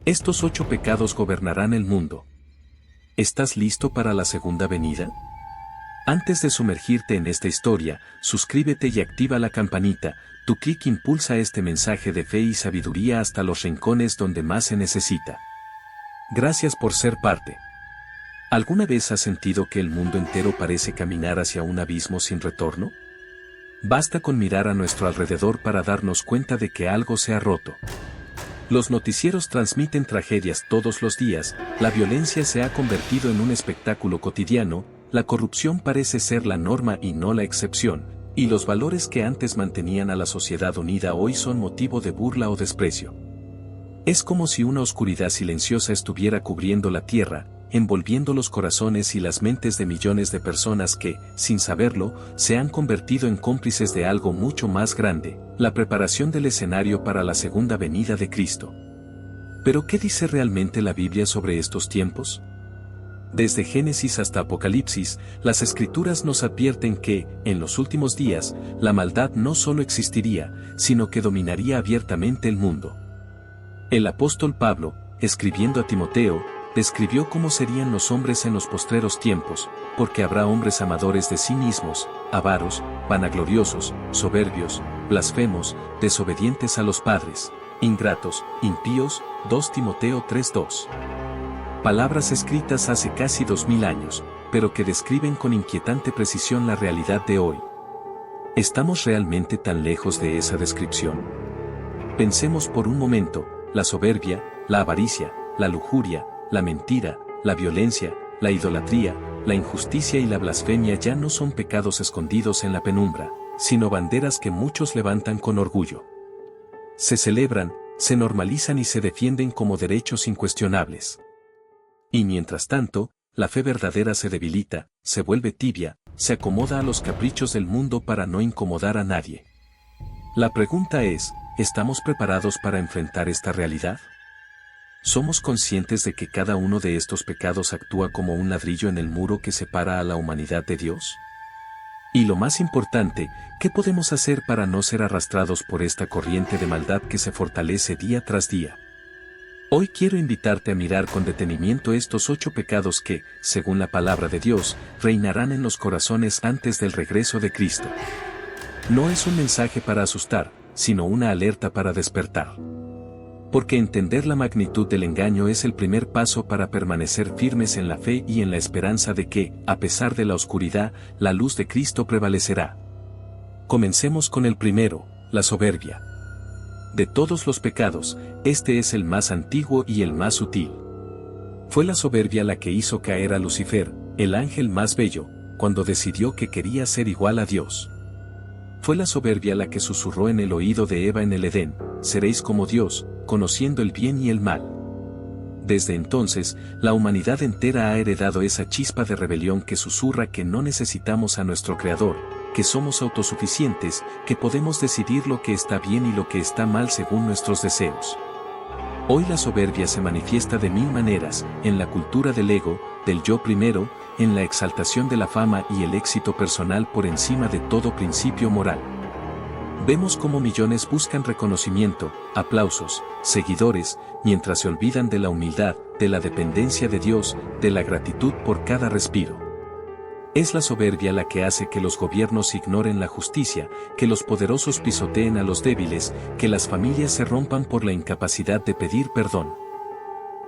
Estos 8 pecados gobernarán el mundo. ¿Estás listo para la segunda venida? Antes de sumergirte en esta historia, suscríbete y activa la campanita. Tu clic impulsa este mensaje de fe y sabiduría hasta los rincones donde más se necesita. Gracias por ser parte. ¿Alguna vez has sentido que el mundo entero parece caminar hacia un abismo sin retorno? Basta con mirar a nuestro alrededor para darnos cuenta de que algo se ha roto. Los noticieros transmiten tragedias todos los días, la violencia se ha convertido en un espectáculo cotidiano, la corrupción parece ser la norma y no la excepción, y los valores que antes mantenían a la sociedad unida hoy son motivo de burla o desprecio. Es como si una oscuridad silenciosa estuviera cubriendo la tierra, envolviendo los corazones y las mentes de millones de personas que, sin saberlo, se han convertido en cómplices de algo mucho más grande, la preparación del escenario para la segunda venida de Cristo. ¿Pero qué dice realmente la Biblia sobre estos tiempos? Desde Génesis hasta Apocalipsis, las Escrituras nos advierten que, en los últimos días, la maldad no solo existiría, sino que dominaría abiertamente el mundo. El apóstol Pablo, escribiendo a Timoteo, describió cómo serían los hombres en los postreros tiempos, porque habrá hombres amadores de sí mismos, avaros, vanagloriosos, soberbios, blasfemos, desobedientes a los padres, ingratos, impíos. 2 Timoteo 3:2. Palabras escritas hace casi 2000 años, pero que describen con inquietante precisión la realidad de hoy. ¿Estamos realmente tan lejos de esa descripción? Pensemos por un momento, la soberbia, la avaricia, la lujuria, la mentira, la violencia, la idolatría, la injusticia y la blasfemia ya no son pecados escondidos en la penumbra, sino banderas que muchos levantan con orgullo. Se celebran, se normalizan y se defienden como derechos incuestionables. Y mientras tanto, la fe verdadera se debilita, se vuelve tibia, se acomoda a los caprichos del mundo para no incomodar a nadie. La pregunta es, ¿estamos preparados para enfrentar esta realidad? ¿Somos conscientes de que cada uno de estos pecados actúa como un ladrillo en el muro que separa a la humanidad de Dios? Y lo más importante, ¿qué podemos hacer para no ser arrastrados por esta corriente de maldad que se fortalece día tras día? Hoy quiero invitarte a mirar con detenimiento estos 8 pecados que, según la palabra de Dios, reinarán en los corazones antes del regreso de Cristo. No es un mensaje para asustar, sino una alerta para despertar. Porque entender la magnitud del engaño es el primer paso para permanecer firmes en la fe y en la esperanza de que, a pesar de la oscuridad, la luz de Cristo prevalecerá. Comencemos con el primero, la soberbia. De todos los pecados, este es el más antiguo y el más sutil. Fue la soberbia la que hizo caer a Lucifer, el ángel más bello, cuando decidió que quería ser igual a Dios. Fue la soberbia la que susurró en el oído de Eva en el Edén, seréis como Dios, conociendo el bien y el mal. Desde entonces, la humanidad entera ha heredado esa chispa de rebelión que susurra que no necesitamos a nuestro Creador, que somos autosuficientes, que podemos decidir lo que está bien y lo que está mal según nuestros deseos. Hoy la soberbia se manifiesta de 1000 maneras, en la cultura del ego, del yo primero, en la exaltación de la fama y el éxito personal por encima de todo principio moral. Vemos cómo millones buscan reconocimiento, aplausos, seguidores, mientras se olvidan de la humildad, de la dependencia de Dios, de la gratitud por cada respiro. Es la soberbia la que hace que los gobiernos ignoren la justicia, que los poderosos pisoteen a los débiles, que las familias se rompan por la incapacidad de pedir perdón.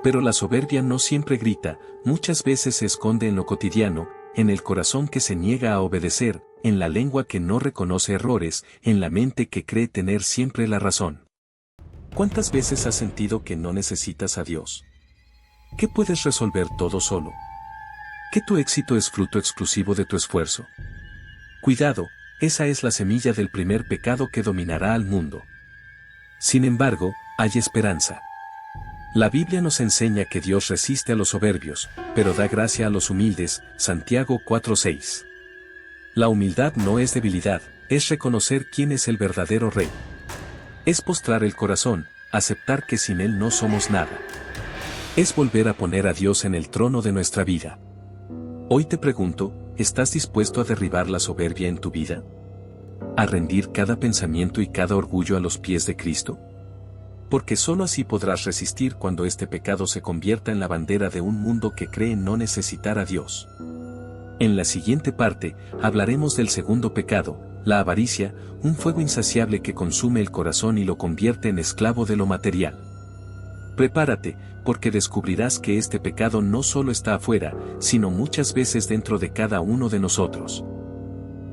Pero la soberbia no siempre grita, muchas veces se esconde en lo cotidiano, en el corazón que se niega a obedecer, en la lengua que no reconoce errores, en la mente que cree tener siempre la razón. ¿Cuántas veces has sentido que no necesitas a Dios? ¿Que puedes resolver todo solo? ¿Que tu éxito es fruto exclusivo de tu esfuerzo? Cuidado, esa es la semilla del primer pecado que dominará al mundo. Sin embargo, hay esperanza. La Biblia nos enseña que Dios resiste a los soberbios, pero da gracia a los humildes, Santiago 4:6. La humildad no es debilidad, es reconocer quién es el verdadero Rey. Es postrar el corazón, aceptar que sin Él no somos nada. Es volver a poner a Dios en el trono de nuestra vida. Hoy te pregunto, ¿estás dispuesto a derribar la soberbia en tu vida? ¿A rendir cada pensamiento y cada orgullo a los pies de Cristo? Porque sólo así podrás resistir cuando este pecado se convierta en la bandera de un mundo que cree no necesitar a Dios. En la siguiente parte, hablaremos del segundo pecado, la avaricia, un fuego insaciable que consume el corazón y lo convierte en esclavo de lo material. Prepárate, porque descubrirás que este pecado no solo está afuera, sino muchas veces dentro de cada uno de nosotros.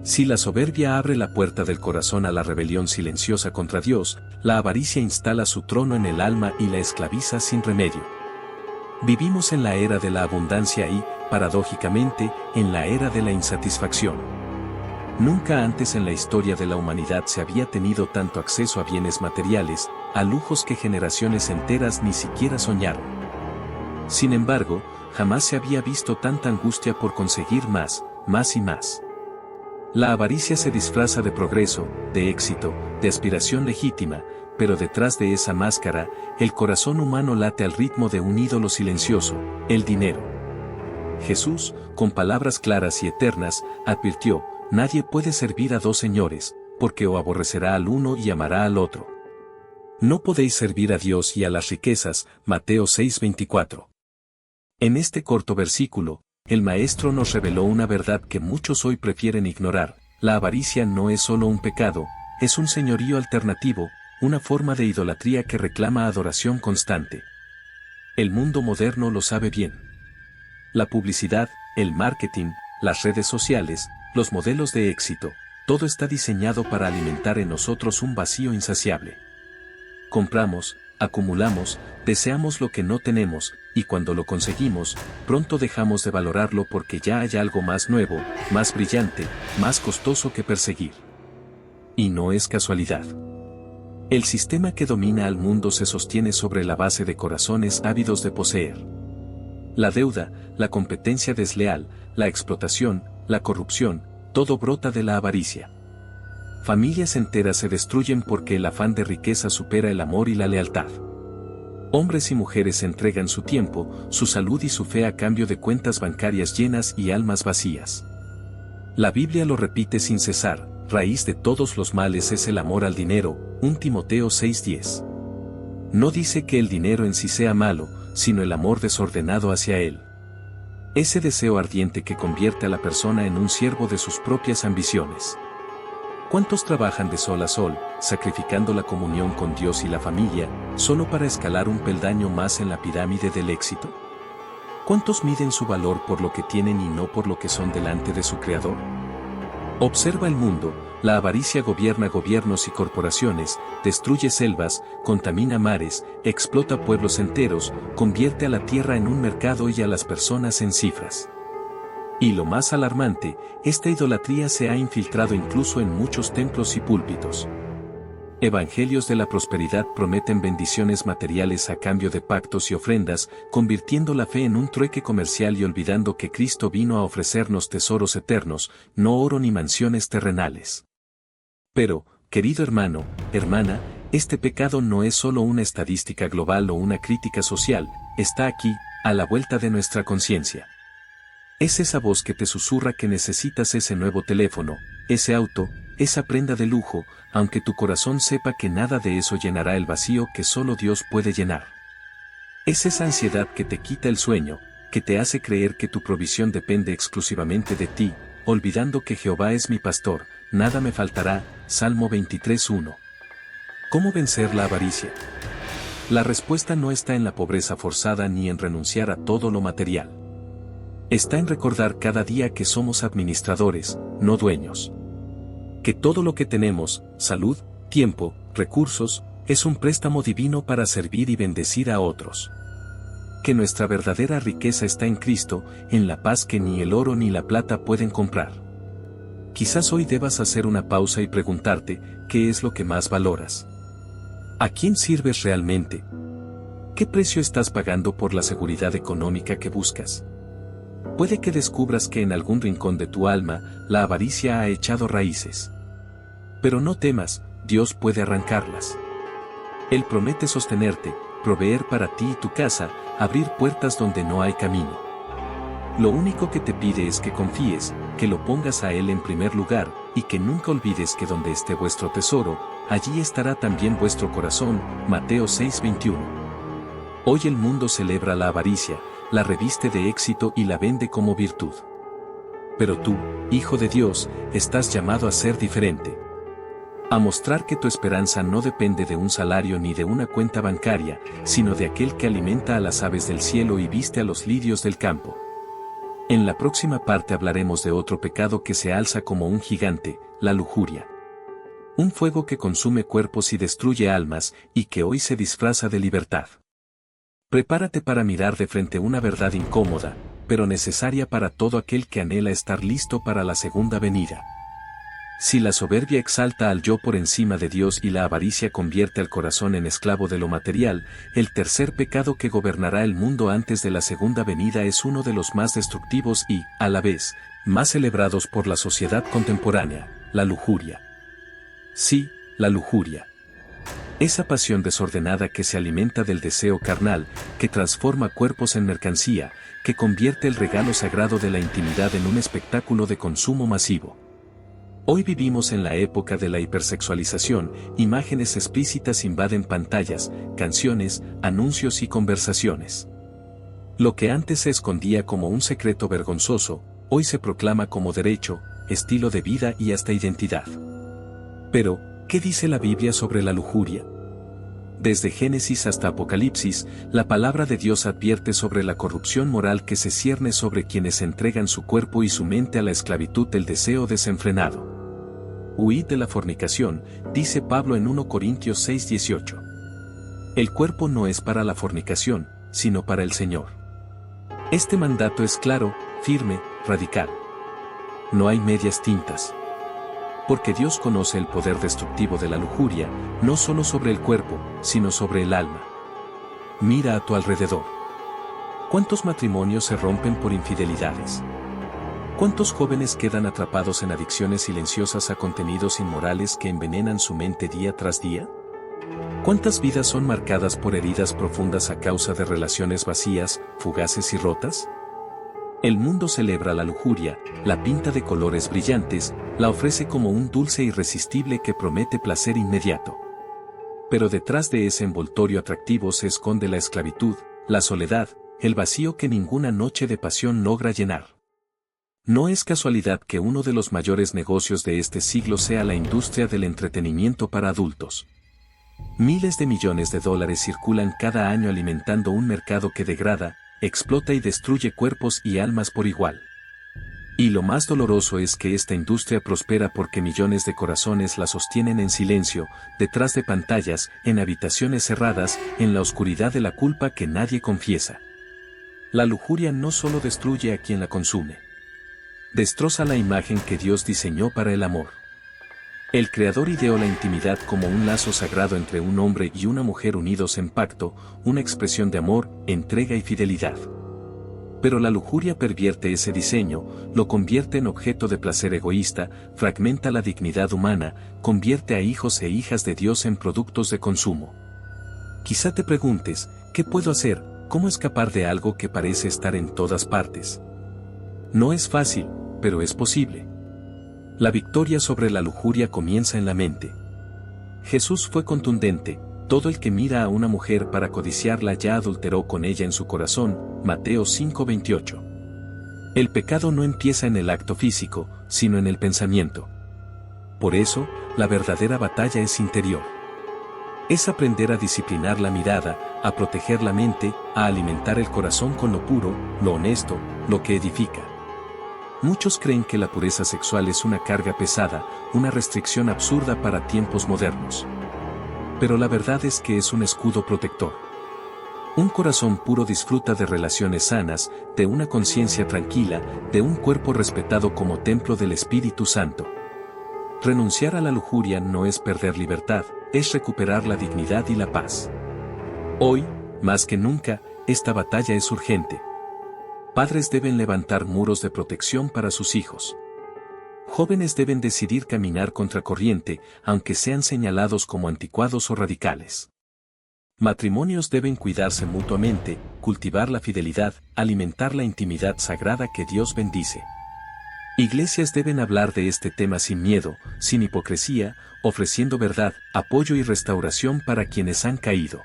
Si la soberbia abre la puerta del corazón a la rebelión silenciosa contra Dios, la avaricia instala su trono en el alma y la esclaviza sin remedio. Vivimos en la era de la abundancia y, paradójicamente, en la era de la insatisfacción. Nunca antes en la historia de la humanidad se había tenido tanto acceso a bienes materiales, a lujos que generaciones enteras ni siquiera soñaron. Sin embargo, jamás se había visto tanta angustia por conseguir más y más. La avaricia se disfraza de progreso, de éxito, de aspiración legítima, pero detrás de esa máscara, el corazón humano late al ritmo de un ídolo silencioso, el dinero. Jesús, con palabras claras y eternas, advirtió: nadie puede servir a dos señores, porque o aborrecerá al uno y amará al otro. No podéis servir a Dios y a las riquezas, Mateo 6:24. En este corto versículo, el Maestro nos reveló una verdad que muchos hoy prefieren ignorar: la avaricia no es solo un pecado, es un señorío alternativo, una forma de idolatría que reclama adoración constante. El mundo moderno lo sabe bien. La publicidad, el marketing, las redes sociales, los modelos de éxito, todo está diseñado para alimentar en nosotros un vacío insaciable. Compramos, acumulamos, deseamos lo que no tenemos, y cuando lo conseguimos, pronto dejamos de valorarlo porque ya hay algo más nuevo, más brillante, más costoso que perseguir. Y no es casualidad. El sistema que domina al mundo se sostiene sobre la base de corazones ávidos de poseer. La deuda, la competencia desleal, la explotación, la corrupción, todo brota de la avaricia. Familias enteras se destruyen porque el afán de riqueza supera el amor y la lealtad. Hombres y mujeres entregan su tiempo, su salud y su fe a cambio de cuentas bancarias llenas y almas vacías. La Biblia lo repite sin cesar: raíz de todos los males es el amor al dinero, 1 Timoteo 6:10. No dice que el dinero en sí sea malo, sino el amor desordenado hacia él. Ese deseo ardiente que convierte a la persona en un siervo de sus propias ambiciones. ¿Cuántos trabajan de sol a sol, sacrificando la comunión con Dios y la familia, solo para escalar un peldaño más en la pirámide del éxito? ¿Cuántos miden su valor por lo que tienen y no por lo que son delante de su Creador? Observa el mundo: la avaricia gobierna gobiernos y corporaciones, destruye selvas, contamina mares, explota pueblos enteros, convierte a la tierra en un mercado y a las personas en cifras. Y lo más alarmante, esta idolatría se ha infiltrado incluso en muchos templos y púlpitos. Evangelios de la prosperidad prometen bendiciones materiales a cambio de pactos y ofrendas, convirtiendo la fe en un trueque comercial y olvidando que Cristo vino a ofrecernos tesoros eternos, no oro ni mansiones terrenales. Pero, querido hermano, hermana, este pecado no es solo una estadística global o una crítica social, está aquí, a la vuelta de nuestra conciencia. Es esa voz que te susurra que necesitas ese nuevo teléfono, ese auto, esa prenda de lujo, aunque tu corazón sepa que nada de eso llenará el vacío que solo Dios puede llenar. Es esa ansiedad que te quita el sueño, que te hace creer que tu provisión depende exclusivamente de ti, olvidando que Jehová es mi pastor, nada me faltará. Salmo 23:1. ¿Cómo vencer la avaricia? La respuesta no está en la pobreza forzada ni en renunciar a todo lo material. Está en recordar cada día que somos administradores, no dueños. Que todo lo que tenemos, salud, tiempo, recursos, es un préstamo divino para servir y bendecir a otros. Que nuestra verdadera riqueza está en Cristo, en la paz que ni el oro ni la plata pueden comprar. Quizás hoy debas hacer una pausa y preguntarte: ¿qué es lo que más valoras? ¿A quién sirves realmente? ¿Qué precio estás pagando por la seguridad económica que buscas? Puede que descubras que en algún rincón de tu alma, la avaricia ha echado raíces. Pero no temas, Dios puede arrancarlas. Él promete sostenerte, proveer para ti y tu casa, abrir puertas donde no hay camino. Lo único que te pide es que confíes, que lo pongas a Él en primer lugar, y que nunca olvides que donde esté vuestro tesoro, allí estará también vuestro corazón. Mateo 6:21. Hoy el mundo celebra la avaricia, la reviste de éxito y la vende como virtud. Pero tú, hijo de Dios, estás llamado a ser diferente. A mostrar que tu esperanza no depende de un salario ni de una cuenta bancaria, sino de aquel que alimenta a las aves del cielo y viste a los lirios del campo. En la próxima parte hablaremos de otro pecado que se alza como un gigante, la lujuria. Un fuego que consume cuerpos y destruye almas, y que hoy se disfraza de libertad. Prepárate para mirar de frente una verdad incómoda, pero necesaria para todo aquel que anhela estar listo para la segunda venida. Si la soberbia exalta al yo por encima de Dios y la avaricia convierte al corazón en esclavo de lo material, el tercer pecado que gobernará el mundo antes de la segunda venida es uno de los más destructivos y, a la vez, más celebrados por la sociedad contemporánea, la lujuria. Sí, la lujuria. Esa pasión desordenada que se alimenta del deseo carnal, que transforma cuerpos en mercancía, que convierte el regalo sagrado de la intimidad en un espectáculo de consumo masivo. Hoy vivimos en la época de la hipersexualización, imágenes explícitas invaden pantallas, canciones, anuncios y conversaciones. Lo que antes se escondía como un secreto vergonzoso, hoy se proclama como derecho, estilo de vida y hasta identidad. Pero, ¿qué dice la Biblia sobre la lujuria? Desde Génesis hasta Apocalipsis, la palabra de Dios advierte sobre la corrupción moral que se cierne sobre quienes entregan su cuerpo y su mente a la esclavitud del deseo desenfrenado. Huid de la fornicación, dice Pablo en 1 Corintios 6:18. El cuerpo no es para la fornicación, sino para el Señor. Este mandato es claro, firme, radical. No hay medias tintas. Porque Dios conoce el poder destructivo de la lujuria, no solo sobre el cuerpo, sino sobre el alma. Mira a tu alrededor. ¿Cuántos matrimonios se rompen por infidelidades? ¿Cuántos jóvenes quedan atrapados en adicciones silenciosas a contenidos inmorales que envenenan su mente día tras día? ¿Cuántas vidas son marcadas por heridas profundas a causa de relaciones vacías, fugaces y rotas? El mundo celebra la lujuria, la pinta de colores brillantes, la ofrece como un dulce irresistible que promete placer inmediato. Pero detrás de ese envoltorio atractivo se esconde la esclavitud, la soledad, el vacío que ninguna noche de pasión logra llenar. No es casualidad que uno de los mayores negocios de este siglo sea la industria del entretenimiento para adultos. Miles de millones de dólares circulan cada año alimentando un mercado que degrada, explota y destruye cuerpos y almas por igual. Y lo más doloroso es que esta industria prospera porque millones de corazones la sostienen en silencio, detrás de pantallas, en habitaciones cerradas, en la oscuridad de la culpa que nadie confiesa. La lujuria no solo destruye a quien la consume. Destroza la imagen que Dios diseñó para el amor. El Creador ideó la intimidad como un lazo sagrado entre un hombre y una mujer unidos en pacto, una expresión de amor, entrega y fidelidad. Pero la lujuria pervierte ese diseño, lo convierte en objeto de placer egoísta, fragmenta la dignidad humana, convierte a hijos e hijas de Dios en productos de consumo. Quizá te preguntes, ¿qué puedo hacer? ¿Cómo escapar de algo que parece estar en todas partes? No es fácil, pero es posible. La victoria sobre la lujuria comienza en la mente. Jesús fue contundente: todo el que mira a una mujer para codiciarla ya adulteró con ella en su corazón, Mateo 5:28. El pecado no empieza en el acto físico, sino en el pensamiento. Por eso, la verdadera batalla es interior. Es aprender a disciplinar la mirada, a proteger la mente, a alimentar el corazón con lo puro, lo honesto, lo que edifica. Muchos creen que la pureza sexual es una carga pesada, una restricción absurda para tiempos modernos. Pero la verdad es que es un escudo protector. Un corazón puro disfruta de relaciones sanas, de una conciencia tranquila, de un cuerpo respetado como templo del Espíritu Santo. Renunciar a la lujuria no es perder libertad, es recuperar la dignidad y la paz. Hoy, más que nunca, esta batalla es urgente. Padres deben levantar muros de protección para sus hijos. Jóvenes deben decidir caminar contracorriente, aunque sean señalados como anticuados o radicales. Matrimonios deben cuidarse mutuamente, cultivar la fidelidad, alimentar la intimidad sagrada que Dios bendice. Iglesias deben hablar de este tema sin miedo, sin hipocresía, ofreciendo verdad, apoyo y restauración para quienes han caído.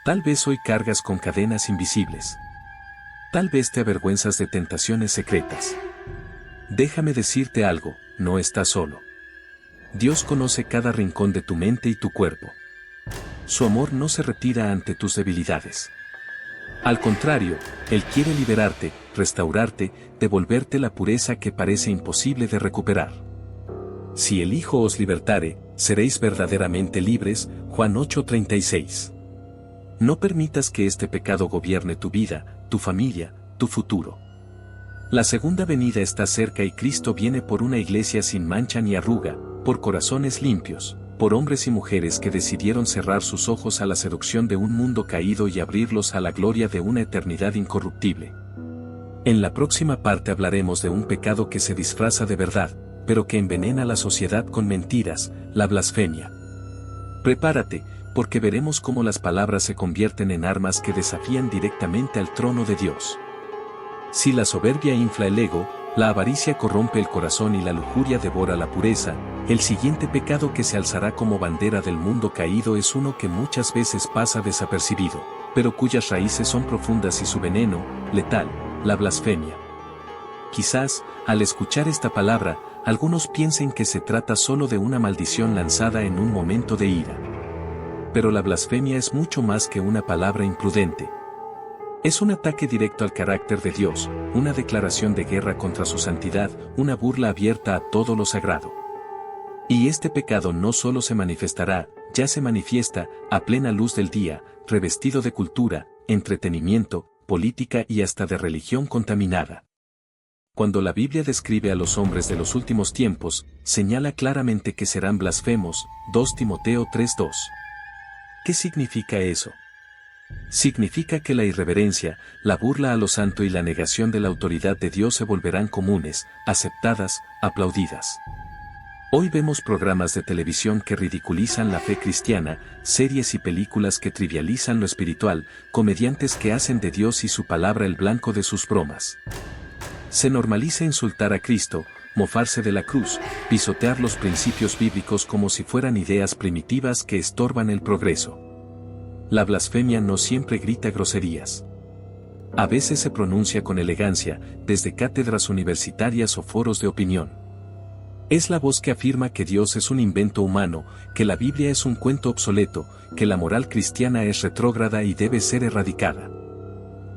Tal vez hoy cargas con cadenas invisibles. Tal vez te avergüenzas de tentaciones secretas. Déjame decirte algo, no estás solo. Dios conoce cada rincón de tu mente y tu cuerpo. Su amor no se retira ante tus debilidades. Al contrario, Él quiere liberarte, restaurarte, devolverte la pureza que parece imposible de recuperar. Si el Hijo os libertare, seréis verdaderamente libres, Juan 8:36. No permitas que este pecado gobierne tu vida, tu familia, tu futuro. La segunda venida está cerca y Cristo viene por una iglesia sin mancha ni arruga, por corazones limpios, por hombres y mujeres que decidieron cerrar sus ojos a la seducción de un mundo caído y abrirlos a la gloria de una eternidad incorruptible. En la próxima parte hablaremos de un pecado que se disfraza de verdad, pero que envenena a la sociedad con mentiras, la blasfemia. Prepárate, porque veremos cómo las palabras se convierten en armas que desafían directamente al trono de Dios. Si la soberbia infla el ego, la avaricia corrompe el corazón y la lujuria devora la pureza, el siguiente pecado que se alzará como bandera del mundo caído es uno que muchas veces pasa desapercibido, pero cuyas raíces son profundas y su veneno, letal, la blasfemia. Quizás, al escuchar esta palabra, algunos piensen que se trata solo de una maldición lanzada en un momento de ira. Pero la blasfemia es mucho más que una palabra imprudente. Es un ataque directo al carácter de Dios, una declaración de guerra contra su santidad, una burla abierta a todo lo sagrado. Y este pecado no solo se manifestará, ya se manifiesta, a plena luz del día, revestido de cultura, entretenimiento, política y hasta de religión contaminada. Cuando la Biblia describe a los hombres de los últimos tiempos, señala claramente que serán blasfemos, 2 Timoteo 3:2. ¿Qué significa eso? Significa que la irreverencia, la burla a lo santo y la negación de la autoridad de Dios se volverán comunes, aceptadas, aplaudidas. Hoy vemos programas de televisión que ridiculizan la fe cristiana, series y películas que trivializan lo espiritual, comediantes que hacen de Dios y su palabra el blanco de sus bromas. Se normaliza insultar a Cristo, mofarse de la cruz, pisotear los principios bíblicos como si fueran ideas primitivas que estorban el progreso. La blasfemia no siempre grita groserías. A veces se pronuncia con elegancia, desde cátedras universitarias o foros de opinión. Es la voz que afirma que Dios es un invento humano, que la Biblia es un cuento obsoleto, que la moral cristiana es retrógrada y debe ser erradicada.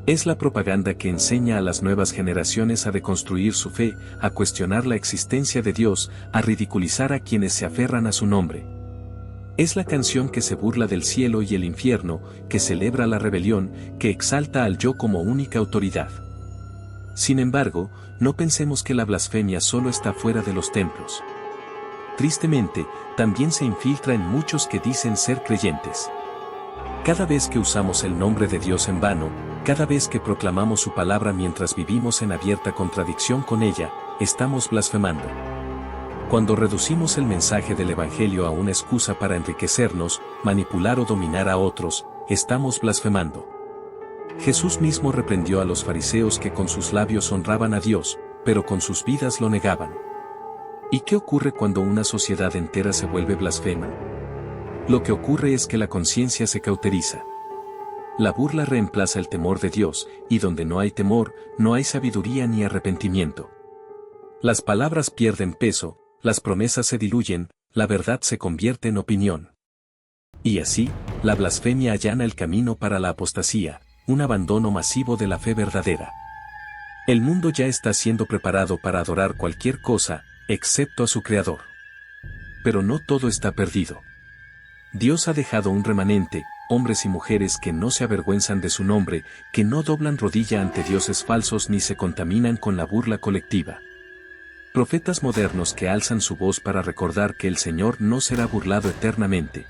Es la propaganda que enseña a las nuevas generaciones a deconstruir su fe, a cuestionar la existencia de Dios, a ridiculizar a quienes se aferran a su nombre. Es la canción que se burla del cielo y el infierno, que celebra la rebelión, que exalta al yo como única autoridad. Sin embargo, no pensemos que la blasfemia solo está fuera de los templos. Tristemente, también se infiltra en muchos que dicen ser creyentes. Cada vez que usamos el nombre de Dios en vano, cada vez que proclamamos su palabra mientras vivimos en abierta contradicción con ella, estamos blasfemando. Cuando reducimos el mensaje del Evangelio a una excusa para enriquecernos, manipular o dominar a otros, estamos blasfemando. Jesús mismo reprendió a los fariseos que con sus labios honraban a Dios, pero con sus vidas lo negaban. ¿Y qué ocurre cuando una sociedad entera se vuelve blasfema? Lo que ocurre es que la conciencia se cauteriza. La burla reemplaza el temor de Dios, y donde no hay temor, no hay sabiduría ni arrepentimiento. Las palabras pierden peso, las promesas se diluyen, la verdad se convierte en opinión. Y así, la blasfemia allana el camino para la apostasía, un abandono masivo de la fe verdadera. El mundo ya está siendo preparado para adorar cualquier cosa, excepto a su Creador. Pero no todo está perdido. Dios ha dejado un remanente, hombres y mujeres que no se avergüenzan de su nombre, que no doblan rodilla ante dioses falsos ni se contaminan con la burla colectiva. Profetas modernos que alzan su voz para recordar que el Señor no será burlado eternamente.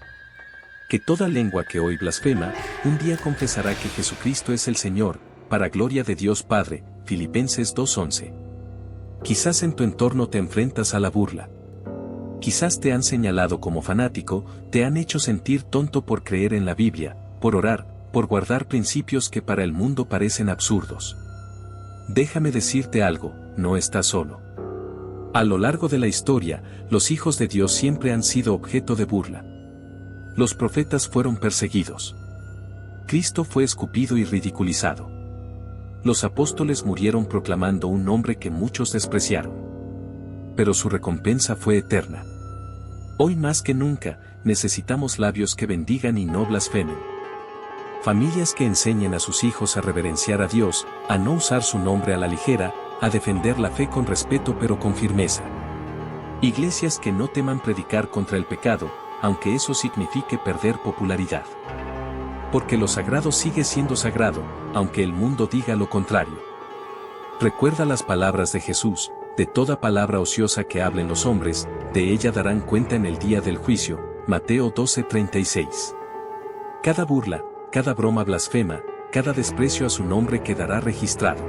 Que toda lengua que hoy blasfema, un día confesará que Jesucristo es el Señor, para gloria de Dios Padre, Filipenses 2:11. Quizás en tu entorno te enfrentas a la burla. Quizás te han señalado como fanático, te han hecho sentir tonto por creer en la Biblia, por orar, por guardar principios que para el mundo parecen absurdos. Déjame decirte algo, no estás solo. A lo largo de la historia, los hijos de Dios siempre han sido objeto de burla. Los profetas fueron perseguidos. Cristo fue escupido y ridiculizado. Los apóstoles murieron proclamando un nombre que muchos despreciaron. Pero su recompensa fue eterna. Hoy más que nunca, necesitamos labios que bendigan y no blasfemen. Familias que enseñen a sus hijos a reverenciar a Dios, a no usar su nombre a la ligera, a defender la fe con respeto pero con firmeza. Iglesias que no teman predicar contra el pecado, aunque eso signifique perder popularidad. Porque lo sagrado sigue siendo sagrado, aunque el mundo diga lo contrario. Recuerda las palabras de Jesús: de toda palabra ociosa que hablen los hombres, de ella darán cuenta en el día del juicio. Mateo 12:36. Cada burla, cada broma blasfema, cada desprecio a su nombre quedará registrado.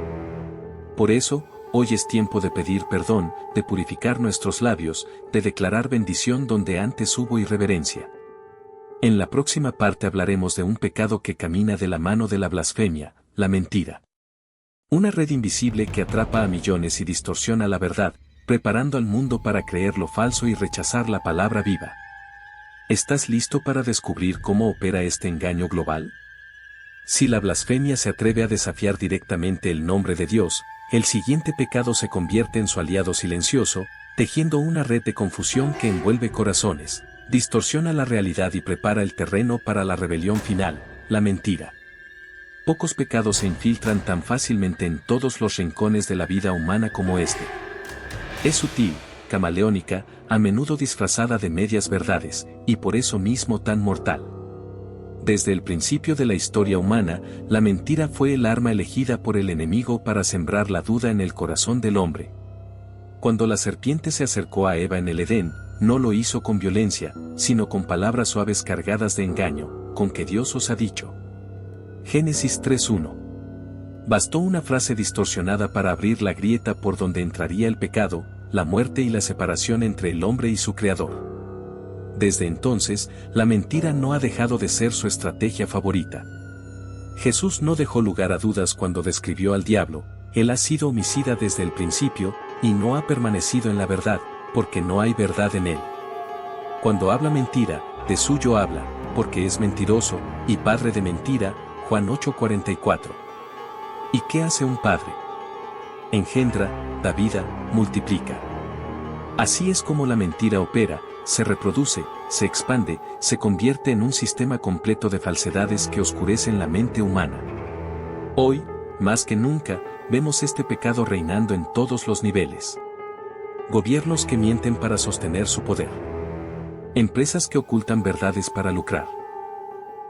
Por eso, hoy es tiempo de pedir perdón, de purificar nuestros labios, de declarar bendición donde antes hubo irreverencia. En la próxima parte hablaremos de un pecado que camina de la mano de la blasfemia, la mentira. Una red invisible que atrapa a millones y distorsiona la verdad, preparando al mundo para creer lo falso y rechazar la palabra viva. ¿Estás listo para descubrir cómo opera este engaño global? Si la blasfemia se atreve a desafiar directamente el nombre de Dios, el siguiente pecado se convierte en su aliado silencioso, tejiendo una red de confusión que envuelve corazones, distorsiona la realidad y prepara el terreno para la rebelión final, la mentira. Pocos pecados se infiltran tan fácilmente en todos los rincones de la vida humana como este. Es sutil, camaleónica, a menudo disfrazada de medias verdades, y por eso mismo tan mortal. Desde el principio de la historia humana, la mentira fue el arma elegida por el enemigo para sembrar la duda en el corazón del hombre. Cuando la serpiente se acercó a Eva en el Edén, no lo hizo con violencia, sino con palabras suaves cargadas de engaño: con que Dios os ha dicho. Génesis 3:1. Bastó una frase distorsionada para abrir la grieta por donde entraría el pecado, la muerte y la separación entre el hombre y su Creador. Desde entonces, la mentira no ha dejado de ser su estrategia favorita. Jesús no dejó lugar a dudas cuando describió al diablo: él ha sido homicida desde el principio, y no ha permanecido en la verdad, porque no hay verdad en él. Cuando habla mentira, de suyo habla, porque es mentiroso, y padre de mentira. Juan 8:44. ¿Y qué hace un padre? Engendra, da vida, multiplica. Así es como la mentira opera: se reproduce, se expande, se convierte en un sistema completo de falsedades que oscurecen la mente humana. Hoy, más que nunca, vemos este pecado reinando en todos los niveles. Gobiernos que mienten para sostener su poder. Empresas que ocultan verdades para lucrar.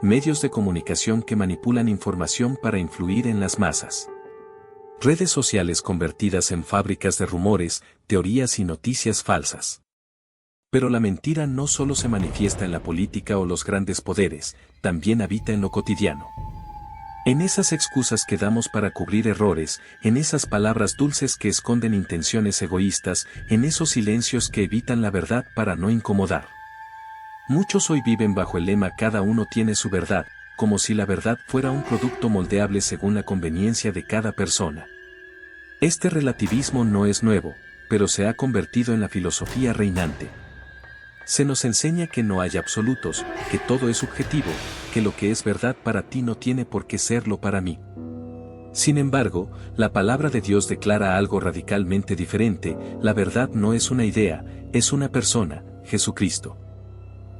Medios de comunicación que manipulan información para influir en las masas. Redes sociales convertidas en fábricas de rumores, teorías y noticias falsas. Pero la mentira no solo se manifiesta en la política o los grandes poderes, también habita en lo cotidiano. En esas excusas que damos para cubrir errores, en esas palabras dulces que esconden intenciones egoístas, en esos silencios que evitan la verdad para no incomodar. Muchos hoy viven bajo el lema "cada uno tiene su verdad", como si la verdad fuera un producto moldeable según la conveniencia de cada persona. Este relativismo no es nuevo, pero se ha convertido en la filosofía reinante. Se nos enseña que no hay absolutos, que todo es subjetivo, que lo que es verdad para ti no tiene por qué serlo para mí. Sin embargo, la palabra de Dios declara algo radicalmente diferente: la verdad no es una idea, es una persona, Jesucristo.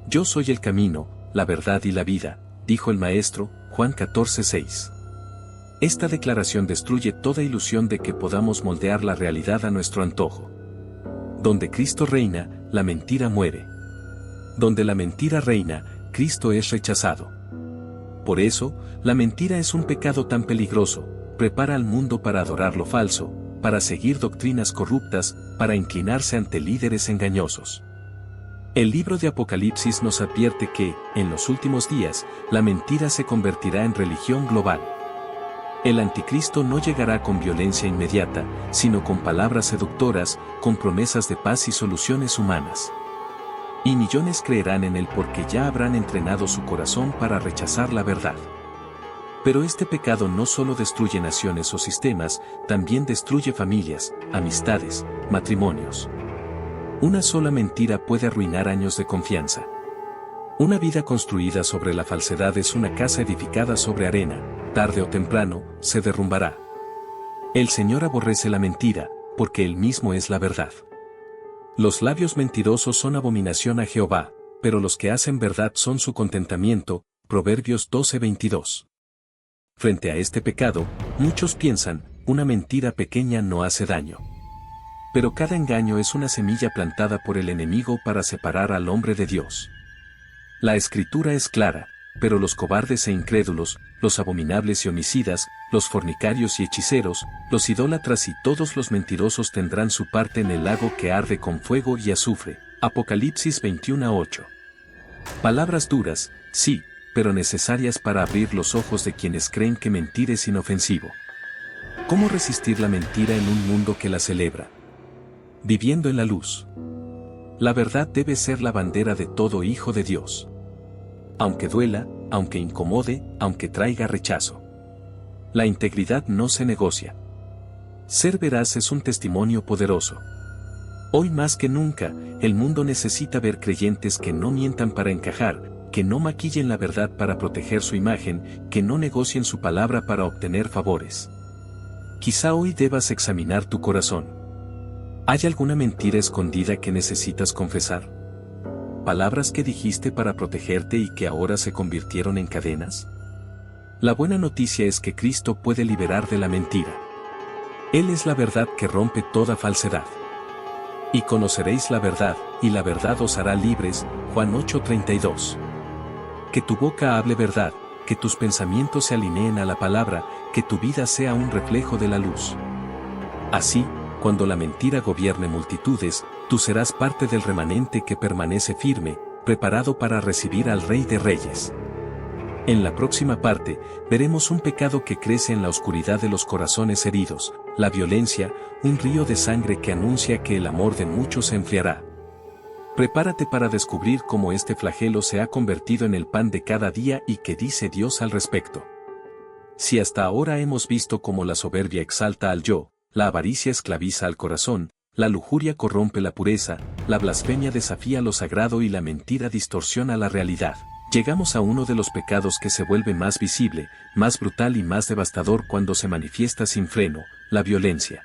Yo soy el camino, la verdad y la vida, dijo el Maestro, Juan 14:6. Esta declaración destruye toda ilusión de que podamos moldear la realidad a nuestro antojo. Donde Cristo reina, la mentira muere. Donde la mentira reina, Cristo es rechazado. Por eso, la mentira es un pecado tan peligroso: prepara al mundo para adorar lo falso, para seguir doctrinas corruptas, para inclinarse ante líderes engañosos. El libro de Apocalipsis nos advierte que, en los últimos días, la mentira se convertirá en religión global. El anticristo no llegará con violencia inmediata, sino con palabras seductoras, con promesas de paz y soluciones humanas. Y millones creerán en él porque ya habrán entrenado su corazón para rechazar la verdad. Pero este pecado no solo destruye naciones o sistemas, también destruye familias, amistades, matrimonios. Una sola mentira puede arruinar años de confianza. Una vida construida sobre la falsedad es una casa edificada sobre arena, tarde o temprano, se derrumbará. El Señor aborrece la mentira, porque Él mismo es la verdad. Los labios mentirosos son abominación a Jehová, pero los que hacen verdad son su contentamiento. Proverbios 12:22. Frente a este pecado, muchos piensan, una mentira pequeña no hace daño. Pero cada engaño es una semilla plantada por el enemigo para separar al hombre de Dios. La Escritura es clara, pero los cobardes e incrédulos, los abominables y homicidas, los fornicarios y hechiceros, los idólatras y todos los mentirosos tendrán su parte en el lago que arde con fuego y azufre. Apocalipsis 21:8. Palabras duras, sí, pero necesarias para abrir los ojos de quienes creen que mentir es inofensivo. ¿Cómo resistir la mentira en un mundo que la celebra? Viviendo en la luz. La verdad debe ser la bandera de todo hijo de Dios. Aunque duela, aunque incomode, aunque traiga rechazo. La integridad no se negocia. Ser veraz es un testimonio poderoso. Hoy más que nunca, el mundo necesita ver creyentes que no mientan para encajar, que no maquillen la verdad para proteger su imagen, que no negocien su palabra para obtener favores. Quizá hoy debas examinar tu corazón. ¿Hay alguna mentira escondida que necesitas confesar? ¿Palabras que dijiste para protegerte y que ahora se convirtieron en cadenas? La buena noticia es que Cristo puede liberar de la mentira. Él es la verdad que rompe toda falsedad. Y conoceréis la verdad, y la verdad os hará libres. Juan 8:32. Que tu boca hable verdad, que tus pensamientos se alineen a la palabra, que tu vida sea un reflejo de la luz. Así, cuando la mentira gobierne multitudes, tú serás parte del remanente que permanece firme, preparado para recibir al Rey de Reyes. En la próxima parte, veremos un pecado que crece en la oscuridad de los corazones heridos, la violencia, un río de sangre que anuncia que el amor de muchos se enfriará. Prepárate para descubrir cómo este flagelo se ha convertido en el pan de cada día y qué dice Dios al respecto. Si hasta ahora hemos visto cómo la soberbia exalta al yo, la avaricia esclaviza al corazón, la lujuria corrompe la pureza, la blasfemia desafía lo sagrado y la mentira distorsiona la realidad, llegamos a uno de los pecados que se vuelve más visible, más brutal y más devastador cuando se manifiesta sin freno, la violencia.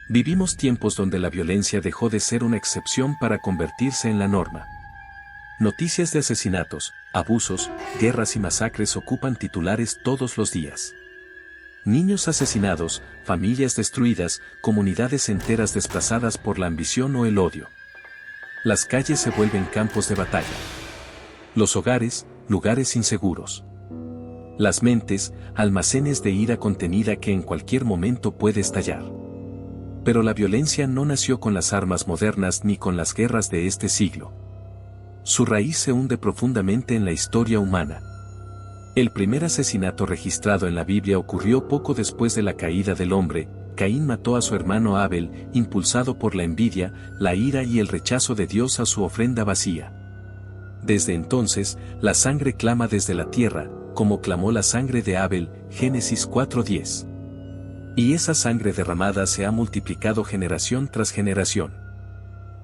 Vivimos tiempos donde la violencia dejó de ser una excepción para convertirse en la norma. Noticias de asesinatos, abusos, guerras y masacres ocupan titulares todos los días. Niños asesinados, familias destruidas, comunidades enteras desplazadas por la ambición o el odio. Las calles se vuelven campos de batalla. Los hogares, lugares inseguros. Las mentes, almacenes de ira contenida que en cualquier momento puede estallar. Pero la violencia no nació con las armas modernas ni con las guerras de este siglo. Su raíz se hunde profundamente en la historia humana. El primer asesinato registrado en la Biblia ocurrió poco después de la caída del hombre. Caín mató a su hermano Abel, impulsado por la envidia, la ira y el rechazo de Dios a su ofrenda vacía. Desde entonces, la sangre clama desde la tierra, como clamó la sangre de Abel, Génesis 4:10. Y esa sangre derramada se ha multiplicado generación tras generación.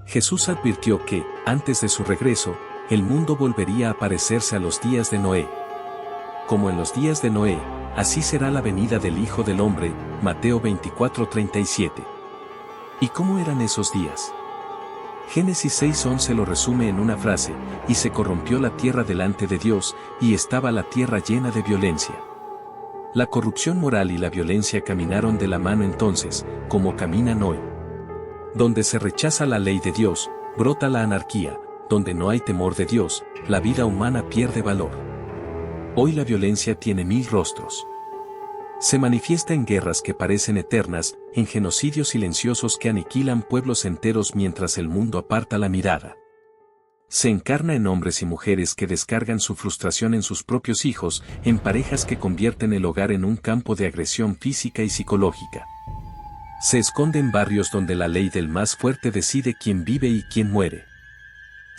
Jesús advirtió que, antes de su regreso, el mundo volvería a parecerse a los días de Noé. Como en los días de Noé, así será la venida del Hijo del Hombre, Mateo 24:37. ¿Y cómo eran esos días? Génesis 6:11 lo resume en una frase, y se corrompió la tierra delante de Dios, y estaba la tierra llena de violencia. La corrupción moral y la violencia caminaron de la mano entonces, como caminan hoy. Donde se rechaza la ley de Dios, brota la anarquía, donde no hay temor de Dios, la vida humana pierde valor. Hoy la violencia tiene 1000 rostros. Se manifiesta en guerras que parecen eternas, en genocidios silenciosos que aniquilan pueblos enteros mientras el mundo aparta la mirada. Se encarna en hombres y mujeres que descargan su frustración en sus propios hijos, en parejas que convierten el hogar en un campo de agresión física y psicológica. Se esconde en barrios donde la ley del más fuerte decide quién vive y quién muere.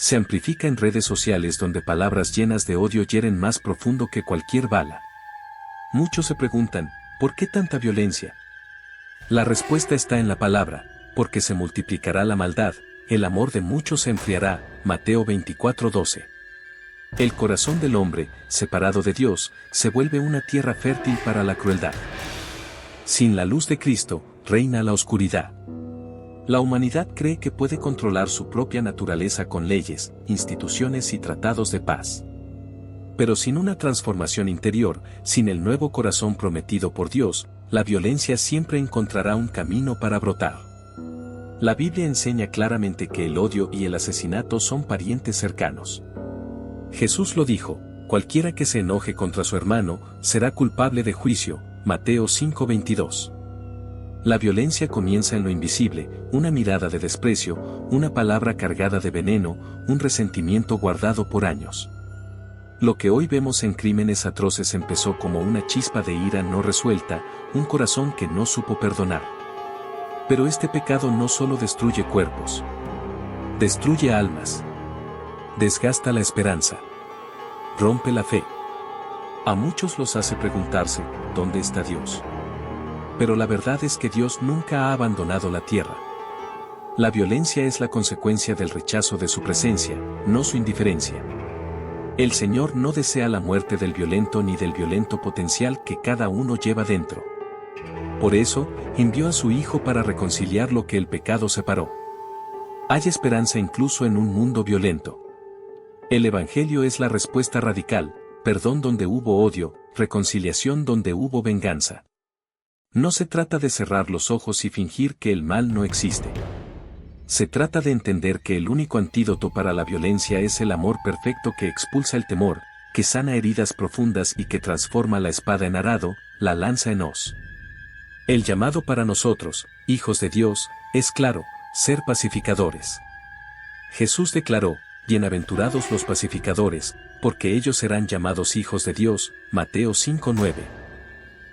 Se amplifica en redes sociales donde palabras llenas de odio hieren más profundo que cualquier bala. Muchos se preguntan, ¿por qué tanta violencia? La respuesta está en la palabra, porque se multiplicará la maldad, el amor de muchos se enfriará. Mateo 24:12. El corazón del hombre, separado de Dios, se vuelve una tierra fértil para la crueldad. Sin la luz de Cristo, reina la oscuridad. La humanidad cree que puede controlar su propia naturaleza con leyes, instituciones y tratados de paz. Pero sin una transformación interior, sin el nuevo corazón prometido por Dios, la violencia siempre encontrará un camino para brotar. La Biblia enseña claramente que el odio y el asesinato son parientes cercanos. Jesús lo dijo: cualquiera que se enoje contra su hermano, será culpable de juicio. Mateo 5:22. La violencia comienza en lo invisible, una mirada de desprecio, una palabra cargada de veneno, un resentimiento guardado por años. Lo que hoy vemos en crímenes atroces empezó como una chispa de ira no resuelta, un corazón que no supo perdonar. Pero este pecado no solo destruye cuerpos, destruye almas, desgasta la esperanza, rompe la fe. A muchos los hace preguntarse, ¿dónde está Dios? Pero la verdad es que Dios nunca ha abandonado la tierra. La violencia es la consecuencia del rechazo de su presencia, no su indiferencia. El Señor no desea la muerte del violento ni del violento potencial que cada uno lleva dentro. Por eso, envió a su Hijo para reconciliar lo que el pecado separó. Hay esperanza incluso en un mundo violento. El Evangelio es la respuesta radical: perdón donde hubo odio, reconciliación donde hubo venganza. No se trata de cerrar los ojos y fingir que el mal no existe. Se trata de entender que el único antídoto para la violencia es el amor perfecto que expulsa el temor, que sana heridas profundas y que transforma la espada en arado, la lanza en hoz. El llamado para nosotros, hijos de Dios, es claro: ser pacificadores. Jesús declaró: bienaventurados los pacificadores, porque ellos serán llamados hijos de Dios. Mateo 5:9.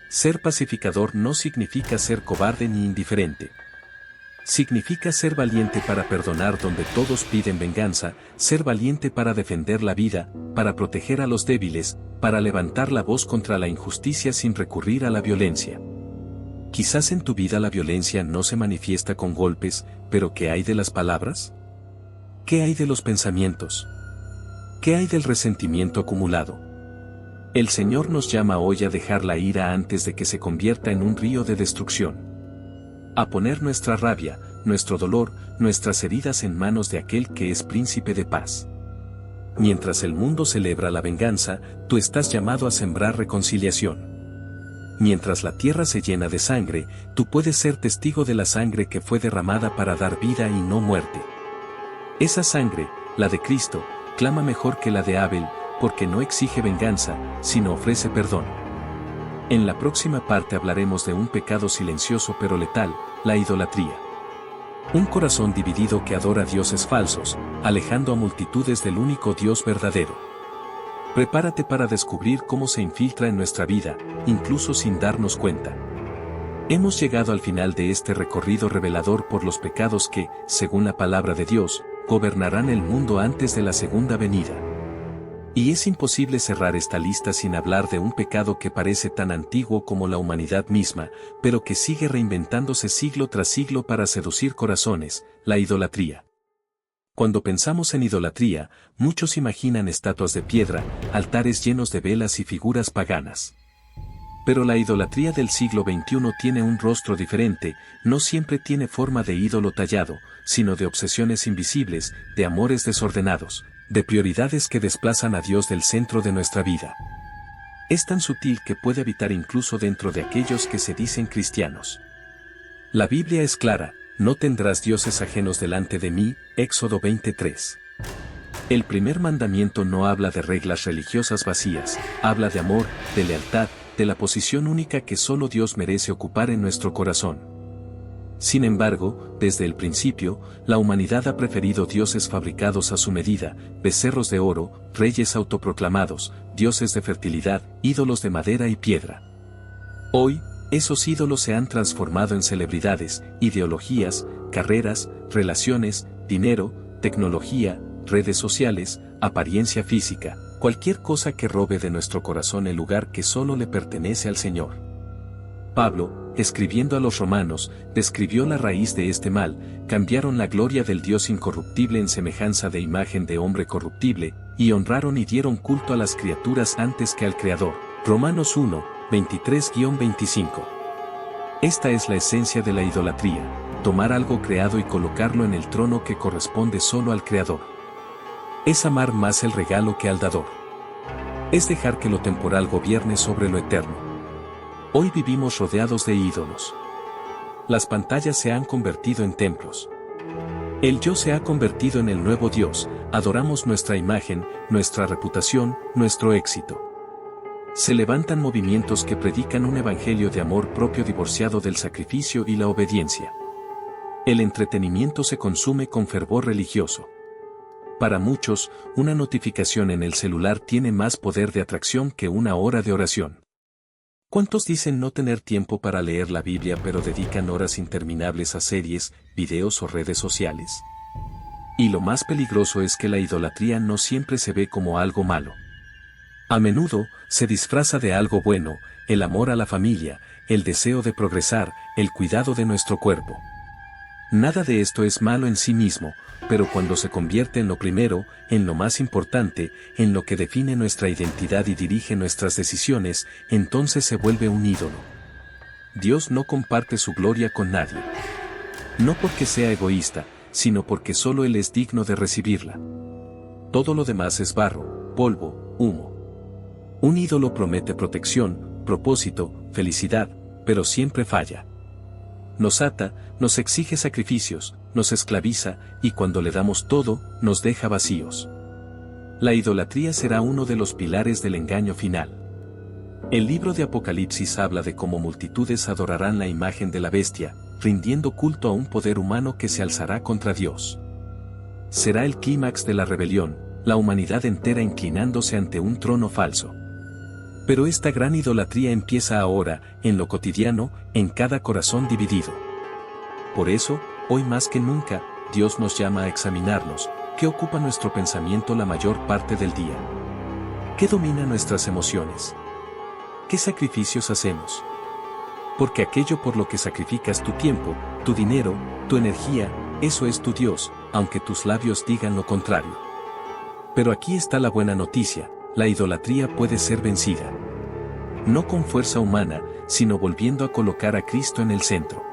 Ser pacificador no significa ser cobarde ni indiferente. Significa ser valiente para perdonar donde todos piden venganza, ser valiente para defender la vida, para proteger a los débiles, para levantar la voz contra la injusticia sin recurrir a la violencia. Quizás en tu vida la violencia no se manifiesta con golpes, pero ¿qué hay de las palabras? ¿Qué hay de los pensamientos? ¿Qué hay del resentimiento acumulado? El Señor nos llama hoy a dejar la ira antes de que se convierta en un río de destrucción. A poner nuestra rabia, nuestro dolor, nuestras heridas en manos de aquel que es príncipe de paz. Mientras el mundo celebra la venganza, tú estás llamado a sembrar reconciliación. Mientras la tierra se llena de sangre, tú puedes ser testigo de la sangre que fue derramada para dar vida y no muerte. Esa sangre, la de Cristo, clama mejor que la de Abel, porque no exige venganza, sino ofrece perdón. En la próxima parte hablaremos de un pecado silencioso pero letal: la idolatría. Un corazón dividido que adora dioses falsos, alejando a multitudes del único Dios verdadero. Prepárate para descubrir cómo se infiltra en nuestra vida, incluso sin darnos cuenta. Hemos llegado al final de este recorrido revelador por los pecados que, según la palabra de Dios, gobernarán el mundo antes de la segunda venida. Y es imposible cerrar esta lista sin hablar de un pecado que parece tan antiguo como la humanidad misma, pero que sigue reinventándose siglo tras siglo para seducir corazones: la idolatría. Cuando pensamos en idolatría, muchos imaginan estatuas de piedra, altares llenos de velas y figuras paganas. Pero la idolatría del siglo XXI tiene un rostro diferente, no siempre tiene forma de ídolo tallado, sino de obsesiones invisibles, de amores desordenados, de prioridades que desplazan a Dios del centro de nuestra vida. Es tan sutil que puede habitar incluso dentro de aquellos que se dicen cristianos. La Biblia es clara: no tendrás dioses ajenos delante de mí. Éxodo 20:3. El primer mandamiento no habla de reglas religiosas vacías, habla de amor, de lealtad, de la posición única que solo Dios merece ocupar en nuestro corazón. Sin embargo, desde el principio, la humanidad ha preferido dioses fabricados a su medida: becerros de oro, reyes autoproclamados, dioses de fertilidad, ídolos de madera y piedra. Hoy, esos ídolos se han transformado en celebridades, ideologías, carreras, relaciones, dinero, tecnología, redes sociales, apariencia física, cualquier cosa que robe de nuestro corazón el lugar que solo le pertenece al Señor. Pablo, escribiendo a los romanos, describió la raíz de este mal, cambiaron la gloria del Dios incorruptible en semejanza de imagen de hombre corruptible, y honraron y dieron culto a las criaturas antes que al Creador. Romanos 1, 23-25. Esta es la esencia de la idolatría, tomar algo creado y colocarlo en el trono que corresponde solo al Creador. Es amar más el regalo que al dador. Es dejar que lo temporal gobierne sobre lo eterno. Hoy vivimos rodeados de ídolos. Las pantallas se han convertido en templos. El yo se ha convertido en el nuevo Dios, adoramos nuestra imagen, nuestra reputación, nuestro éxito. Se levantan movimientos que predican un evangelio de amor propio divorciado del sacrificio y la obediencia. El entretenimiento se consume con fervor religioso. Para muchos, una notificación en el celular tiene más poder de atracción que una hora de oración. ¿Cuántos dicen no tener tiempo para leer la Biblia pero dedican horas interminables a series, videos o redes sociales? Y lo más peligroso es que la idolatría no siempre se ve como algo malo. A menudo, se disfraza de algo bueno, el amor a la familia, el deseo de progresar, el cuidado de nuestro cuerpo. Nada de esto es malo en sí mismo, pero cuando se convierte en lo primero, en lo más importante, en lo que define nuestra identidad y dirige nuestras decisiones, entonces se vuelve un ídolo. Dios no comparte su gloria con nadie. No porque sea egoísta, sino porque solo Él es digno de recibirla. Todo lo demás es barro, polvo, humo. Un ídolo promete protección, propósito, felicidad, pero siempre falla. Nos ata, nos exige sacrificios, nos esclaviza, y cuando le damos todo, nos deja vacíos. La idolatría será uno de los pilares del engaño final. El libro de Apocalipsis habla de cómo multitudes adorarán la imagen de la bestia, rindiendo culto a un poder humano que se alzará contra Dios. Será el clímax de la rebelión, la humanidad entera inclinándose ante un trono falso. Pero esta gran idolatría empieza ahora, en lo cotidiano, en cada corazón dividido. Por eso, hoy más que nunca, Dios nos llama a examinarnos, ¿qué ocupa nuestro pensamiento la mayor parte del día? ¿Qué domina nuestras emociones? ¿Qué sacrificios hacemos? Porque aquello por lo que sacrificas tu tiempo, tu dinero, tu energía, eso es tu Dios, aunque tus labios digan lo contrario. Pero aquí está la buena noticia. La idolatría puede ser vencida. No con fuerza humana, sino volviendo a colocar a Cristo en el centro.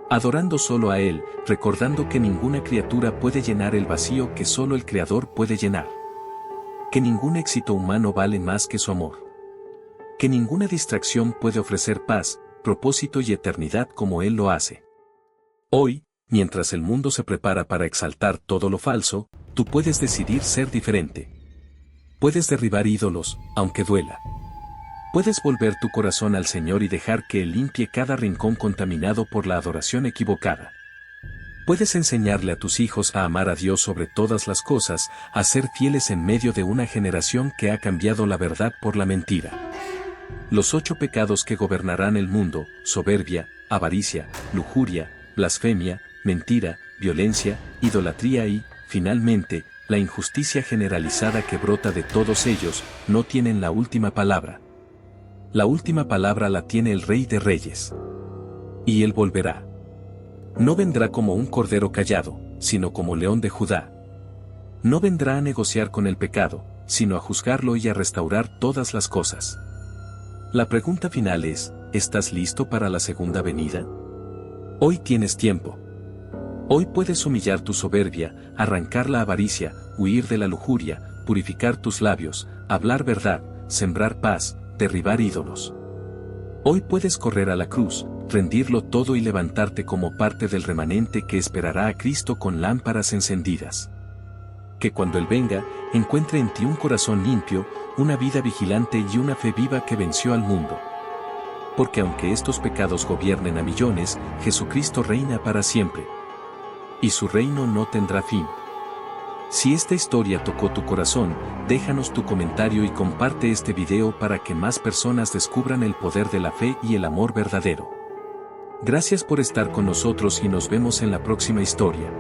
Adorando solo a Él, recordando que ninguna criatura puede llenar el vacío que solo el Creador puede llenar. Que ningún éxito humano vale más que su amor. Que ninguna distracción puede ofrecer paz, propósito y eternidad como Él lo hace. Hoy, mientras el mundo se prepara para exaltar todo lo falso, tú puedes decidir ser diferente. Puedes derribar ídolos, aunque duela. Puedes volver tu corazón al Señor y dejar que Él limpie cada rincón contaminado por la adoración equivocada. Puedes enseñarle a tus hijos a amar a Dios sobre todas las cosas, a ser fieles en medio de una generación que ha cambiado la verdad por la mentira. Los 8 pecados que gobernarán el mundo: soberbia, avaricia, lujuria, blasfemia, mentira, violencia, idolatría y, finalmente, la injusticia generalizada que brota de todos ellos, no tienen la última palabra. La última palabra la tiene el Rey de Reyes. Y Él volverá. No vendrá como un cordero callado, sino como león de Judá. No vendrá a negociar con el pecado, sino a juzgarlo y a restaurar todas las cosas. La pregunta final es, ¿estás listo para la segunda venida? Hoy tienes tiempo. Hoy puedes humillar tu soberbia, arrancar la avaricia, huir de la lujuria, purificar tus labios, hablar verdad, sembrar paz, derribar ídolos. Hoy puedes correr a la cruz, rendirlo todo y levantarte como parte del remanente que esperará a Cristo con lámparas encendidas. Que cuando Él venga, encuentre en ti un corazón limpio, una vida vigilante y una fe viva que venció al mundo. Porque aunque estos pecados gobiernen a millones, Jesucristo reina para siempre. Y su reino no tendrá fin. Si esta historia tocó tu corazón, déjanos tu comentario y comparte este video para que más personas descubran el poder de la fe y el amor verdadero. Gracias por estar con nosotros y nos vemos en la próxima historia.